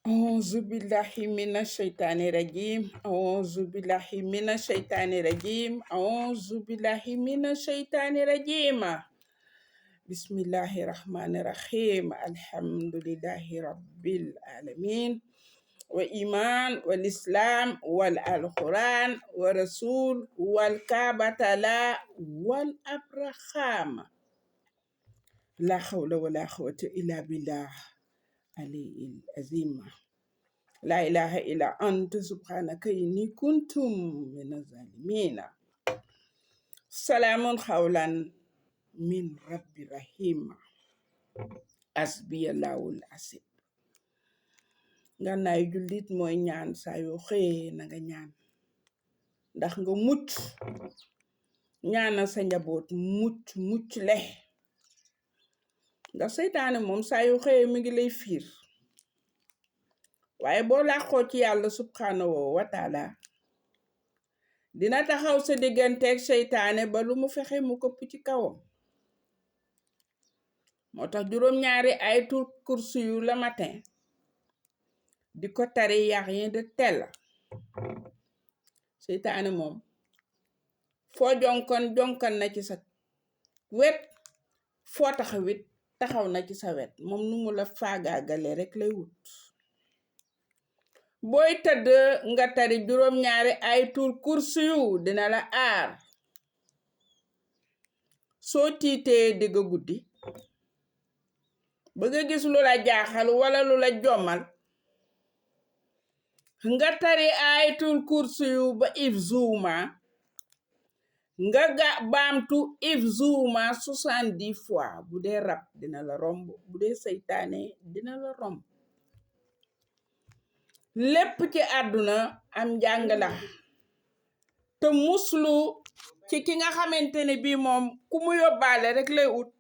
أعوذ بالله من الشيطان الرجيم أعوذ بالله من الشيطان الرجيم أعوذ بالله من الشيطان الرجيم بسم الله الرحمن الرحيم الحمد لله رب العالمين وإيمان والإسلام والقرآن ورسول والكعبة لا والأبرخام لا حول ولا قوة إلا بالله علي العظيم لا إله إلا أنت سبحانك إني كنت من الظالمين سلام قولا من رب رحيم حسبي الله العظيم nga nay jullit mooy ñaan saa yoo xëyee na nga ñaan ndax nga mucc ñaanal sa njaboot mucc le ndax seytaane moom saa yoo xëyee mi ngi lay fiir waaye boo làqoo ci yàlla subhanahu wa taala dina taxaw sa digganteeg seytaane ba lu mu fexe mu këpp ci kawam moo tax juróom-ñaari ayatul kursi yu la matin di ko tari yaa rien de tel seytaane moom foo jonkan na ci sa wet foo taxawit taxaw na ci sa wet moom nu mu la faagaagale rek lay wut booy tëdd nga tari juróom-ñaari ayatul kursi yu dina la aar soo tiitee digga guddi ba nga gis lu la jaaxal wala lu la jommal nga tari ayatul kursi yu ba ifzuuma nga baamtu ifzuuma 70 fois bu dee rab dina la romb bu dee seytaane dina la romb lépp ci àdduna am njàng la te muslu ci ki nga xamante ne bii moom ku mu yóbbaale rek lay ut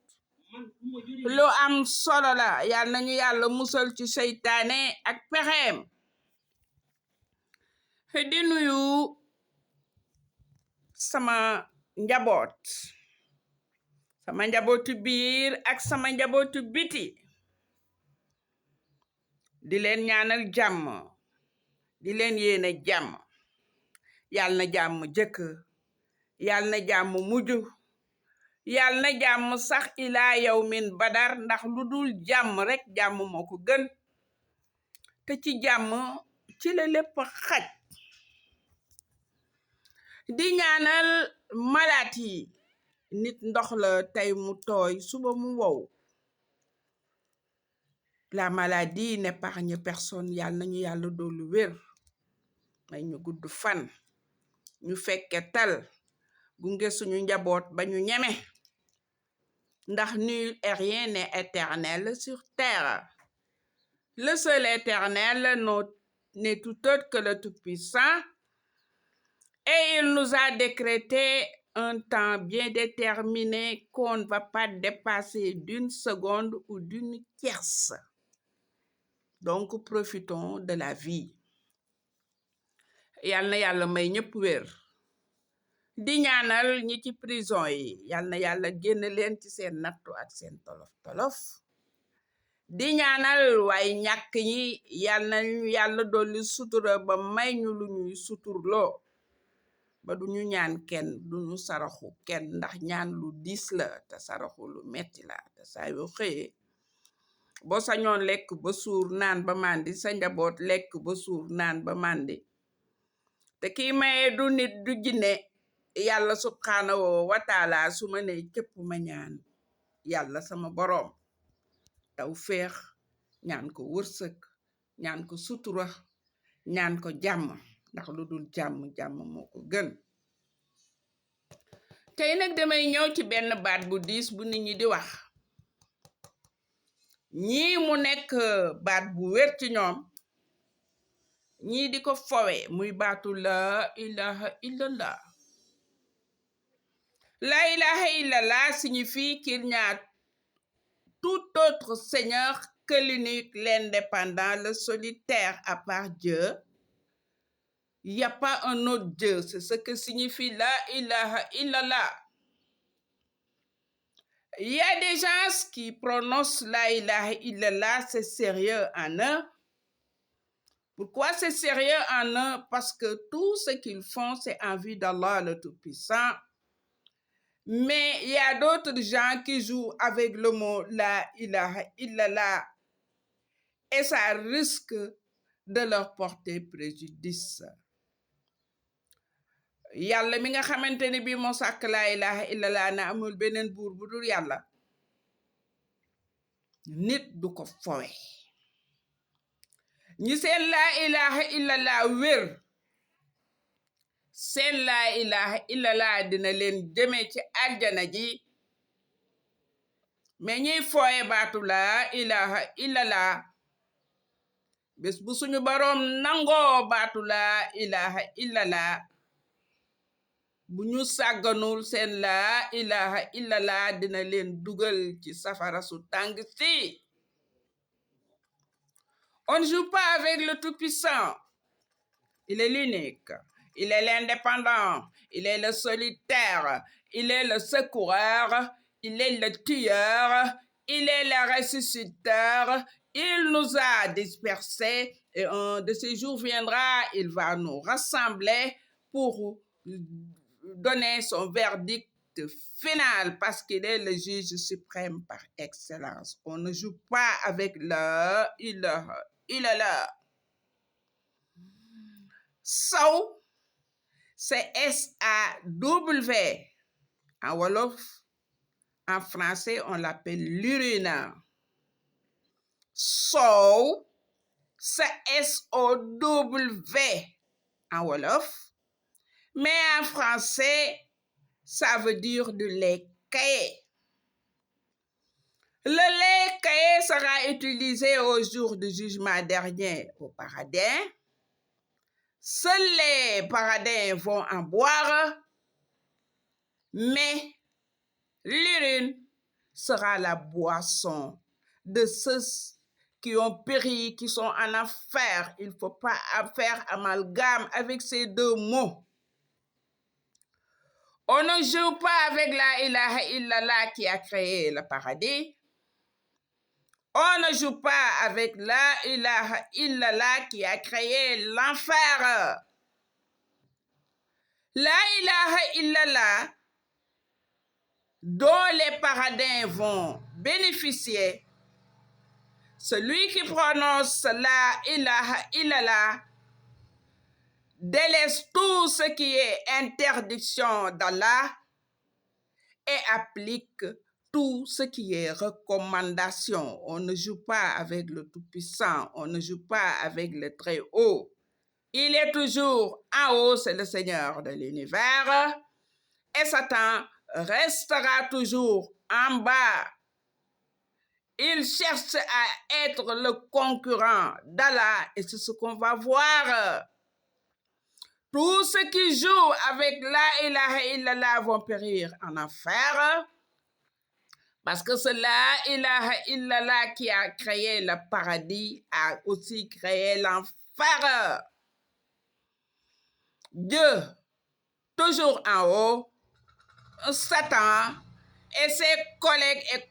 lu am solo la yàlla nañu yàlla musal ci seytaane ak pexeem di nuyu sama njabootu biir ak sama njabootu biti di leen ñaanal jàmm di leen yéene jàmm yàlla na jàmm jëkk yàlla na jàmm mujj yàlla na jàmm sax ilaa yawmin badar ndax lu dul jàmm rek jàmm moo ko gën te ci jàmm ci la lépp xaj di ñaanal malaat yi nit ndox la tey mu tooy suba mu wow la maladie n'épargne personne yàlla nañu yàlla doolu wér may ñu gudd fan ñu fekke tal gunge suñu njaboot ba ñu ñeme ndax nul et rien n'est éternel sur terre le seul éternel n'est tout autre que le Tout-Puissant et il nous a décrété un temps bien déterminé qu'on ne va pas dépasser d'une seconde ou d'une tierce. Donc profitons de la vie. Yal na yàlla may ñëpp wér di ñaanal ñi ci prison yi yal na yàlla génn leen ci seen nattu ak seen tolof di ñaanal waaye ñàkk ñi yal nañu yàlla dolli sutura ba may ñu lu ñuy suturloo ba du ñu ñaan kenn du ñu saraxu kenn ndax ñaan lu diis la te saraxu lu metti la te saa yoo xëyee boo sañoon lekk ba suur naan ba màndi sa njaboot lekk ba suur naan ba màndi te kii maye du nit du jinne yàlla subhanahu wa taala su ma ne cëpp ma ñaan yàlla sama boroom taw féex ñaan ko wërsëg ñaan ko sutura ñaan ko jàmm ndax lu dul jàmm moo ko gën tey nag damay ñëw ci benn baat bu diis bu nit ñi di wax ñii mu nekk baat bu wér ci ñoom ñii di ko fowe muy baatu la ilaha illallah la ilaha illallah signifie qu'il n'y a tout autre seigneur que l'unique, l'indépendant, le solitaire à part Dieu. Il n'y a pas un autre Dieu, c'est ce que signifie la ilaha illallah. Il y a des gens qui prononcent la ilaha illallah, c'est sérieux en eux, Pourquoi c'est sérieux en eux? Parce que tout ce qu'ils font, c'est en vue d'Allah le Tout-Puissant. Mais il y a d'autres gens qui jouent avec le mot La ilaha illallah et ça risque de leur porter préjudice. Yàlla mi nga xamante ni bii moo sàkk laa ilaha illallah na amul beneen buur bu dul yàlla nit du ko fowe ñi seen laa ilaha illallah wér seen laa ilaha illallah dina leen jëme ci aljana ji mais ñiy fooye baatu laa ilaha illallah bés bu suñu boroom nangoo baatu laa ilaha illallah bu ñu sàgganul seen laa ilaha illallah dina leen dugal ci safara su tàng si. On ne joue pas avec le Tout-Puissant. Il est l'unique, il est l'indépendant, il est le solitaire, il est le secoureur, il est le tueur, il est le ressusciteur. Il nous a dispersés et un de ces jours viendra, il va nous rassembler pour donner son verdict final parce qu'il est le juge suprême par excellence. On ne joue pas avec le illallah. Sow, c'est S-A-W. En wolof, en français, on l'appelle l'urine. Sow, c'est S-O-W en wolof. Mais en français, ça veut dire du lait caillé. Le lait caillé sera utilisé au jour du jugement dernier au paradis. Seuls les paradins vont en boire, mais l'urine sera la boisson de ceux qui ont péri, qui sont en enfer. Il ne faut pas faire amalgame avec ces deux mots. On ne joue pas avec la ilaha illallah qui a créé le paradis. On ne joue pas avec la ilaha illallah qui a créé l'enfer. La ilaha illallah dont les paradins vont bénéficier, celui qui prononce la ilaha illallah délaisse tout ce qui est interdiction d'Allah et applique tout ce qui est recommandation. On ne joue pas avec le Tout-Puissant, on ne joue pas avec le Très-Haut. Il est toujours en haut, c'est le Seigneur de l'univers, et Satan restera toujours en bas. Il cherche à être le concurrent d'Allah, et c'est ce qu'on va voir. Tous ceux qui jouent avec la ilaha illallah vont périr en enfer. Parce que c'est la ilaha illallah qui a créé le paradis, a aussi créé l'enfer. Dieu, toujours en haut, Satan et ses collègues et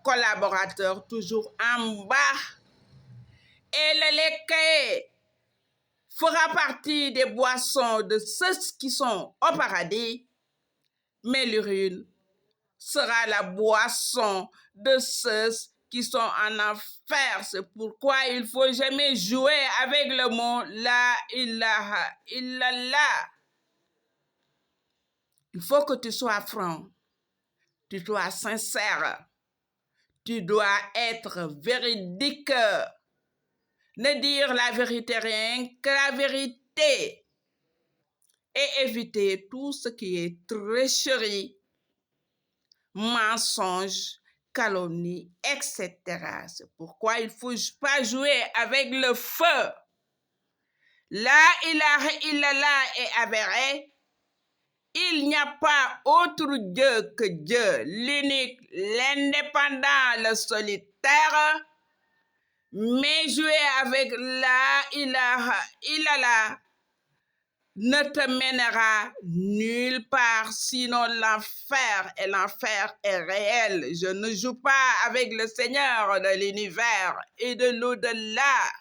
collaborateurs toujours en bas. Et le lait caillé fera partie des boissons de ceux qui sont au paradis, mais l'urine sera la boisson de ceux qui sont en enfer. C'est pourquoi il ne faut jamais jouer avec le mot La ilaha illallah. Il faut que tu sois franc, tu dois être sincère, tu dois être véridique. Ne dire la vérité, rien que la vérité. Et éviter tout ce qui est tricherie, mensonge, calomnie, etc. C'est pourquoi il ne faut pas jouer avec le feu. La ilaha illallah est avérée. Il n'y a pas autre Dieu que Dieu, l'unique, l'indépendant, le solitaire. Mais jouer avec la ilaha illallah ne te mènera nulle part, sinon l'enfer, et l'enfer est réel. Je ne joue pas avec le Seigneur de l'univers et de l'au-delà.